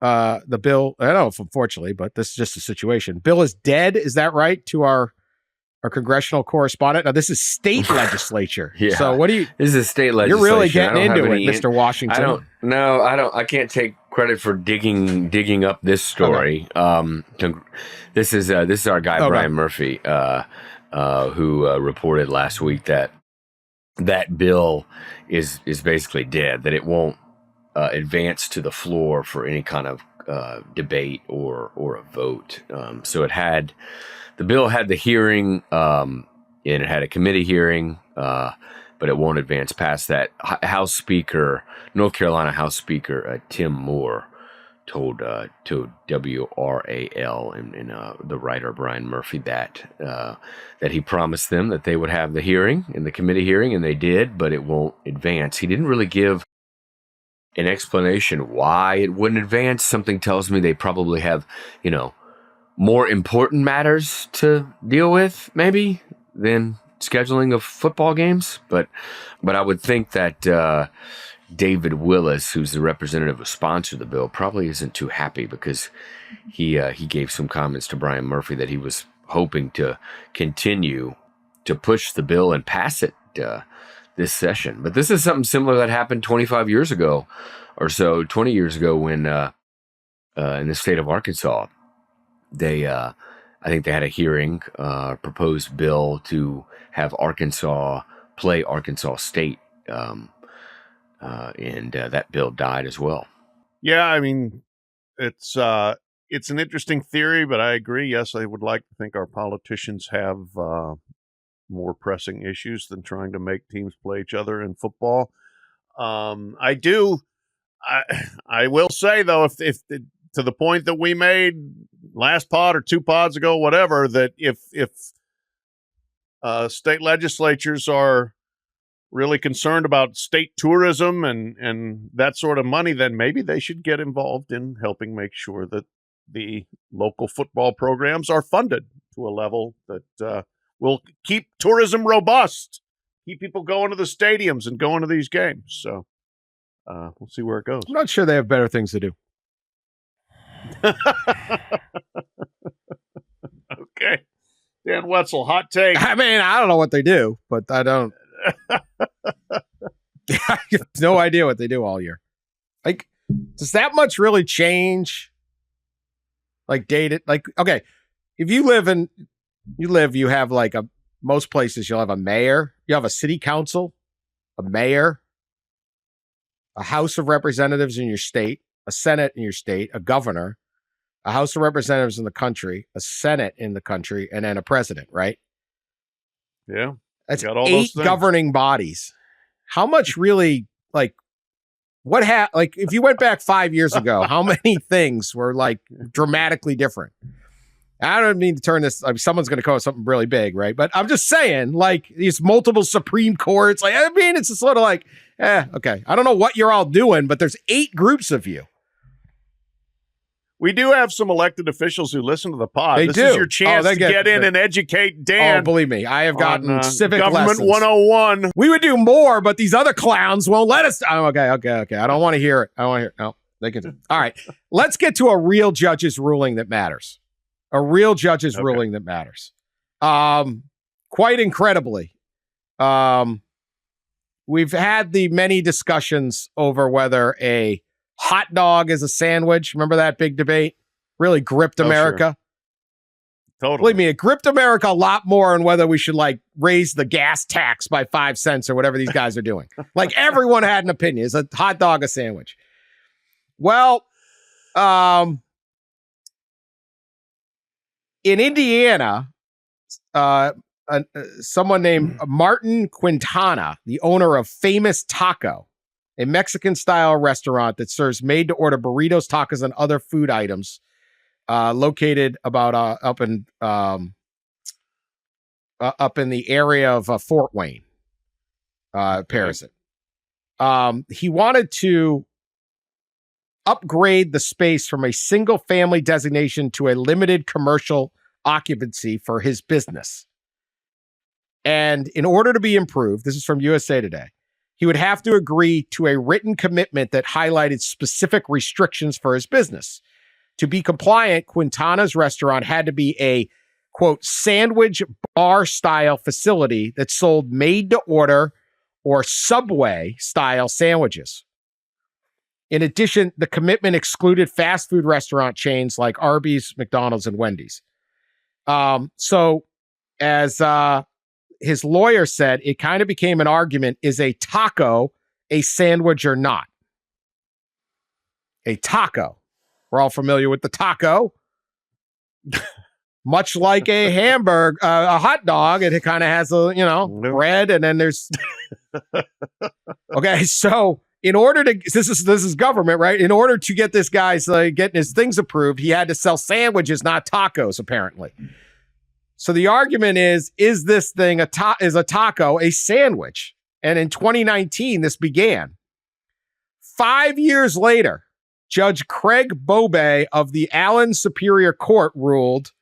the bill, I don't know if unfortunately, but this is just a situation. Bill is dead. Is that right? To our congressional correspondent. Now this is state legislature. Yeah. So what do you? This is state legislature. You're really getting into it, Mr. Washington. I can't take credit for digging up this story. Okay. This is our guy Brian Murphy, who reported last week that bill is basically dead. That it won't advance to the floor for any kind of debate or a vote. So the bill had the hearing, and it had a committee hearing, but it won't advance past that. North Carolina House Speaker Tim Moore told to WRAL and the writer Brian Murphy that he promised them that they would have the hearing in the committee hearing, and they did, but it won't advance. He didn't really give an explanation why it wouldn't advance. Something tells me they probably have, more important matters to deal with, maybe, than scheduling of football games. But I would think that David Willis, who's the representative who sponsored the bill, probably isn't too happy because he gave some comments to Brian Murphy that he was hoping to continue to push the bill and pass it this session. But this is something similar that happened 25 years ago or so, 20 years ago when in the state of Arkansas, I think they had a hearing, proposed bill to have Arkansas play Arkansas State, and that bill died as well. Yeah, I mean, it's an interesting theory, but I agree. Yes, I would like to think our politicians have more pressing issues than trying to make teams play each other in football. I will say, though, if to the point that we made last pod or 2 pods ago, whatever, that if state legislatures are really concerned about state tourism and that sort of money, then maybe they should get involved in helping make sure that the local football programs are funded to a level that will keep tourism robust, keep people going to the stadiums and going to these games. So we'll see where it goes. I'm not sure they have better things to do. Okay. Dan Wetzel, hot take. I mean, I don't know what they do, but I don't. I have no idea what they do all year. Like, does that much really change? Like, okay, if you have like most places you'll have a mayor, you have a city council, a mayor, a House of Representatives in your state, a Senate in your state, a governor, a House of Representatives in the country, a Senate in the country, and then a president, right? Yeah. That's got all 8 those things. Governing bodies. How much really, like, if you went back 5 years ago, how many things were like dramatically different? I don't mean to turn this, someone's going to call it something really big, right? But I'm just saying, like, these multiple Supreme Courts, like, I mean, it's just sort of like, okay. I don't know what you're all doing, but there's 8 groups of you. We do have some elected officials who listen to the pod. They this do. is your chance to get in and educate Dan. Oh, believe me, I have gotten civic Government lessons. 101. We would do more, but these other clowns won't let us. Oh, okay. I don't want to hear it. No, they can. All right. Let's get to a real judge's ruling that matters. A real judge's ruling that matters. Quite incredibly, we've had the many discussions over whether a hot dog is a sandwich. Remember that big debate? Really gripped America. Sure. Totally. Believe me, it gripped America a lot more on whether we should like raise the gas tax by 5 cents or whatever these guys are doing. Like everyone had an opinion. Is a hot dog a sandwich? Well, in Indiana, someone named Martin Quintana, the owner of Famous Taco, a Mexican-style restaurant that serves made-to-order burritos, tacos, and other food items, located about up in the area of Fort Wayne, Parison. He wanted to upgrade the space from a single-family designation to a limited commercial occupancy for his business. And in order to be improved, this is from USA Today, he would have to agree to a written commitment that highlighted specific restrictions for his business. To be compliant, Quintana's restaurant had to be a, quote, sandwich bar-style facility that sold made-to-order or Subway-style sandwiches. In addition, the commitment excluded fast food restaurant chains like Arby's, McDonald's, and Wendy's. So as his lawyer said, it kind of became an argument, is a taco a sandwich or not? A taco. We're all familiar with the taco. Much like a hamburger, a hot dog, it kind of has bread, and then there's... Okay, so in order to... This is government, right? In order to get this guy's getting his things approved, he had to sell sandwiches, not tacos, apparently. So the argument is this thing is a taco a sandwich? And in 2019, this began. 5 years later, Judge Craig Bobay of the Allen Superior Court ruled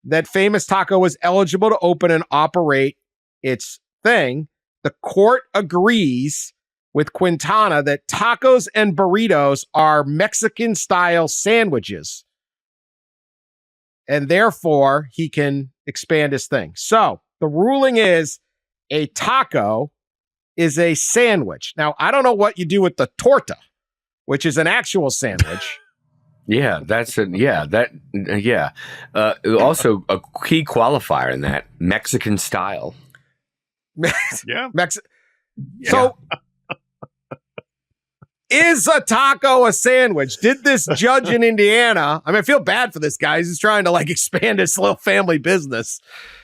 that Famous Taco was eligible to open and operate its thing. The court agrees with Quintana that tacos and burritos are Mexican-style sandwiches, and therefore he can expand his thing. So the ruling is a taco is a sandwich. Now, I don't know what you do with the torta, which is an actual sandwich. Also, a key qualifier in that, Mexican style. Yeah. So is a taco a sandwich? Did this judge in Indiana? I mean, I feel bad for this guy. He's trying to like expand his little family business.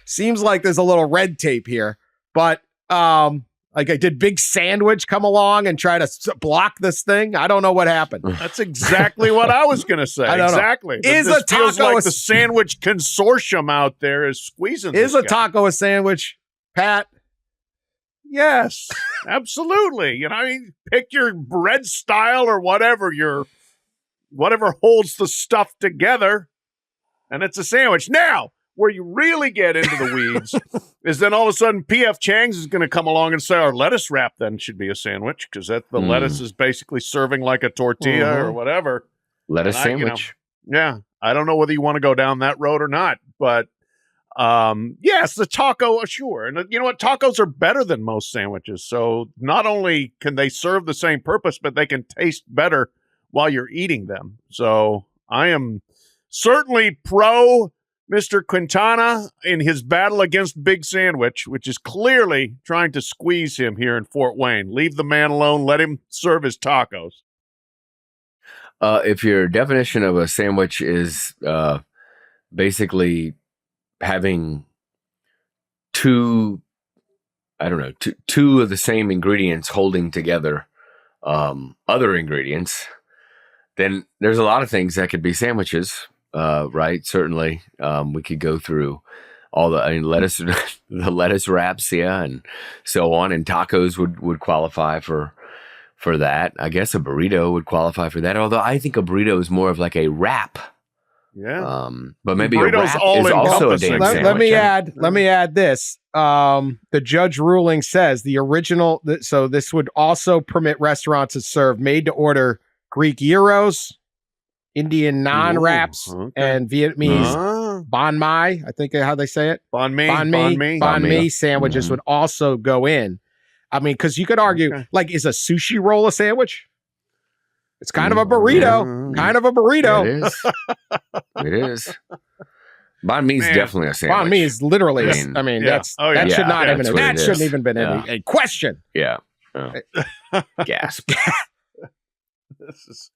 Seems like there's a little red tape here, but like, did Big Sandwich come along and try to block this thing? I don't know what happened. That's exactly what I was going to say. I don't exactly. Know. Is this a taco feels like the sandwich consortium out there is squeezing? Is a taco a sandwich, Pat? Yes, absolutely. You know, I mean, pick your bread style or whatever holds the stuff together, and it's a sandwich. Now, where you really get into the weeds is then all of a sudden P.F. Chang's is going to come along and say our lettuce wrap then should be a sandwich because the lettuce is basically serving like a tortilla or whatever. Lettuce sandwich. Yeah, I don't know whether you want to go down that road or not, but yes, the taco, sure. And you know what? Tacos are better than most sandwiches. So not only can they serve the same purpose, but they can taste better while you're eating them. So I am certainly pro Mr. Quintana in his battle against Big Sandwich, which is clearly trying to squeeze him here in Fort Wayne. Leave the man alone. Let him serve his tacos. If your definition of a sandwich is basically having two of the same ingredients holding together other ingredients, then there's a lot of things that could be sandwiches, right? Certainly, we could go through all the lettuce, the lettuce wraps, and so on, and tacos would qualify for that. I guess a burrito would qualify for that, although I think a burrito is more of like a wrap. Yeah. But maybe a burrito's wrap all is also a damn encompassing. sandwich. Let me add this. The judge ruling says so this would also permit restaurants to serve made to order Greek gyros, Indian naan wraps, and Vietnamese banh mi. I think how they say it. Banh mi sandwiches would also go in. I mean, because you could argue, like, is a sushi roll a sandwich? It's kind of a burrito. Kind of a burrito. It is. Banh mi is definitely a sandwich. Banh mi is literally. That shouldn't even been a question. Yeah. Oh. Gasp. This is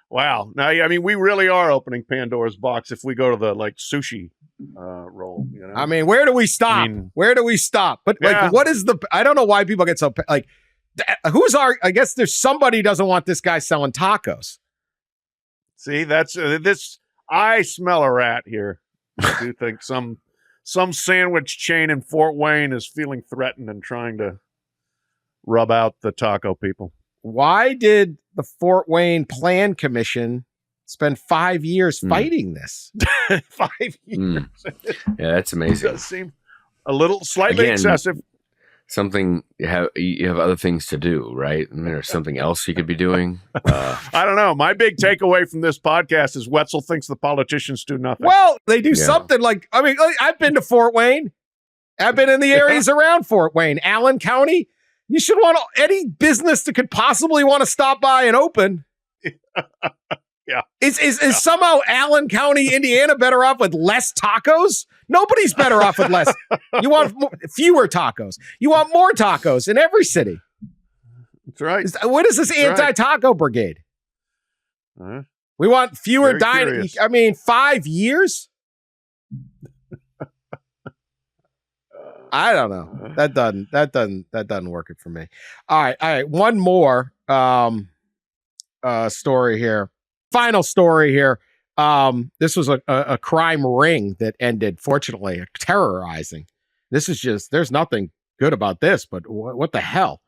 wow. Now, I mean, we really are opening Pandora's box if we go to the sushi roll. You know? I mean, where do we stop? But like, what is the? I don't know why people get so like. I guess there's somebody who doesn't want this guy selling tacos. See, that's this. I smell a rat here. I do think some sandwich chain in Fort Wayne is feeling threatened and trying to rub out the taco people. Why did the Fort Wayne Plan Commission spend 5 years fighting this? 5 years. Yeah, that's amazing. It does seem a little slightly excessive. Something you have other things to do, right? And there's something else you could be doing. I don't know. My big takeaway from this podcast is Wetzel thinks the politicians do nothing. Well, they do something like, I mean, I've been to Fort Wayne. I've been in the areas around Fort Wayne, Allen County. You should want any business that could possibly want to stop by and open. Yeah. Is somehow Allen County, Indiana better off with less tacos? Nobody's better off with less. You want fewer tacos. You want more tacos in every city. That's right. What is this anti-taco brigade? We want fewer dining. I mean, 5 years? I don't know. That doesn't work it for me. All right. One more story here. Final story here. This was a crime ring that ended, fortunately, terrorizing. This is just, there's nothing good about this, but what the hell?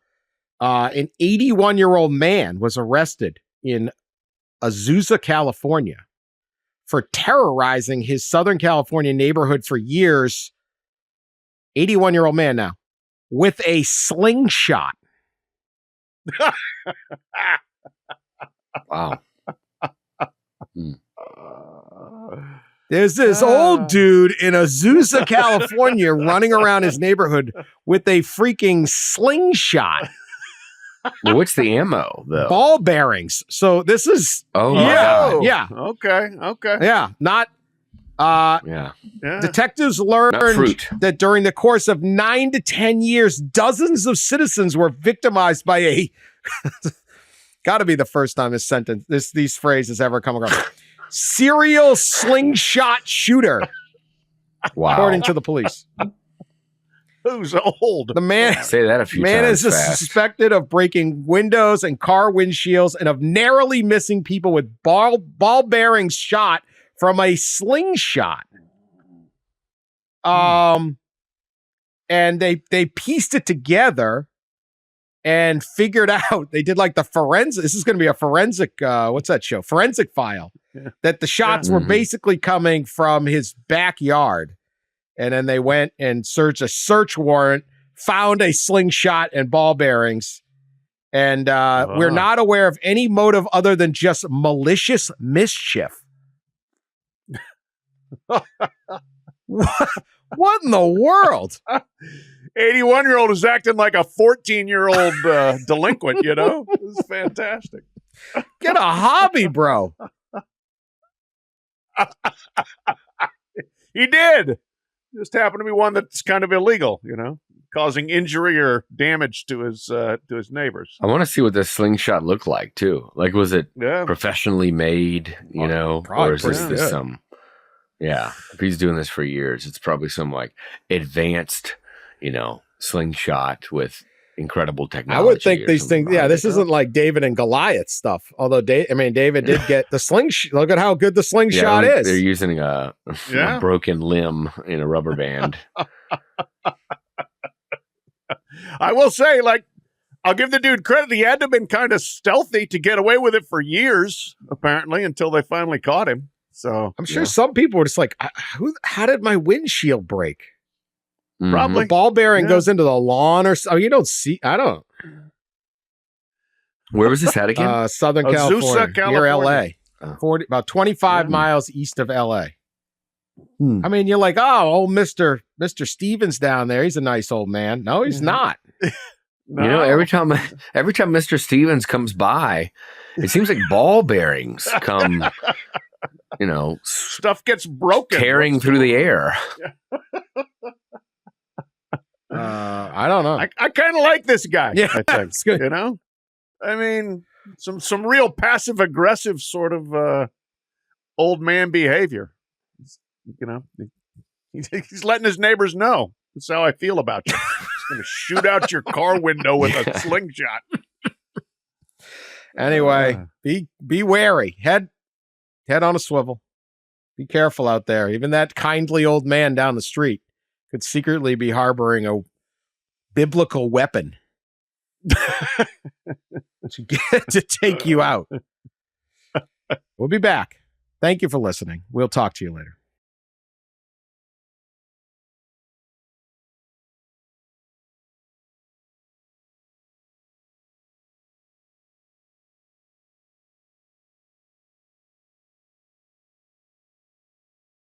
An 81-year-old man was arrested in Azusa, California for terrorizing his Southern California neighborhood for years. 81-year-old man now with a slingshot. Wow. There's this old dude in Azusa, California, running around his neighborhood with a freaking slingshot. Well, what's the ammo, though? Ball bearings. So this is... Oh, my God. Yeah. Okay. Yeah, not Yeah. Detectives learned that during the course of 9 to 10 years, dozens of citizens were victimized by a got to be the first time these phrases ever come across. Serial slingshot shooter. Wow. According to the police. Who's old? The man say that a few man times is fast. suspected of breaking windows and car windshields and of narrowly missing people with ball bearings shot from a slingshot. And they pieced it together and figured out, they did like the forensic, this is going to be a forensic, what's that show? Forensic File. Yeah. That the shots were basically coming from his backyard. And then they went and searched a search warrant, found a slingshot and ball bearings. And we're not aware of any motive other than just malicious mischief. What in the world? 81-year-old is acting like a 14-year-old delinquent, you know? This is fantastic. Get a hobby, bro. He did. Just happened to be one that's kind of illegal, you know, causing injury or damage to his neighbors. I want to see what this slingshot looked like too. Like, was it professionally made, you know, or is this some? Yeah, if he's doing this for years, it's probably some like advanced, you know, slingshot with incredible technology. I would think these things. Yeah, this isn't like David and Goliath stuff. Although David did get the slingshot. Look at how good the slingshot is. They're using a broken limb in a rubber band. I will say, like, I'll give the dude credit. He had to have been kind of stealthy to get away with it for years, apparently, until they finally caught him. So I'm sure some people were just like, how did my windshield break? Probably. The ball bearing goes into the lawn or so. You don't see. I don't. Where was this at again? Southern California, near L.A. Oh. About 25 miles east of L.A. I mean, you're like, old Mr. Stevens down there. He's a nice old man. No, he's not. No. You know, every time Mr. Stevens comes by, it seems like ball bearings come, you know, stuff gets broken, tearing through the air. I don't know. I kind of like this guy. Yeah, I think it's good. You know, I mean, some real passive aggressive sort of old man behavior. You know, he's letting his neighbors know. That's how I feel about you. He's going to shoot out your car window with a slingshot. Anyway, be wary. Head on a swivel. Be careful out there. Even that kindly old man down the street could secretly be harboring a biblical weapon to take you out. We'll be back. Thank you for listening. We'll talk to you later.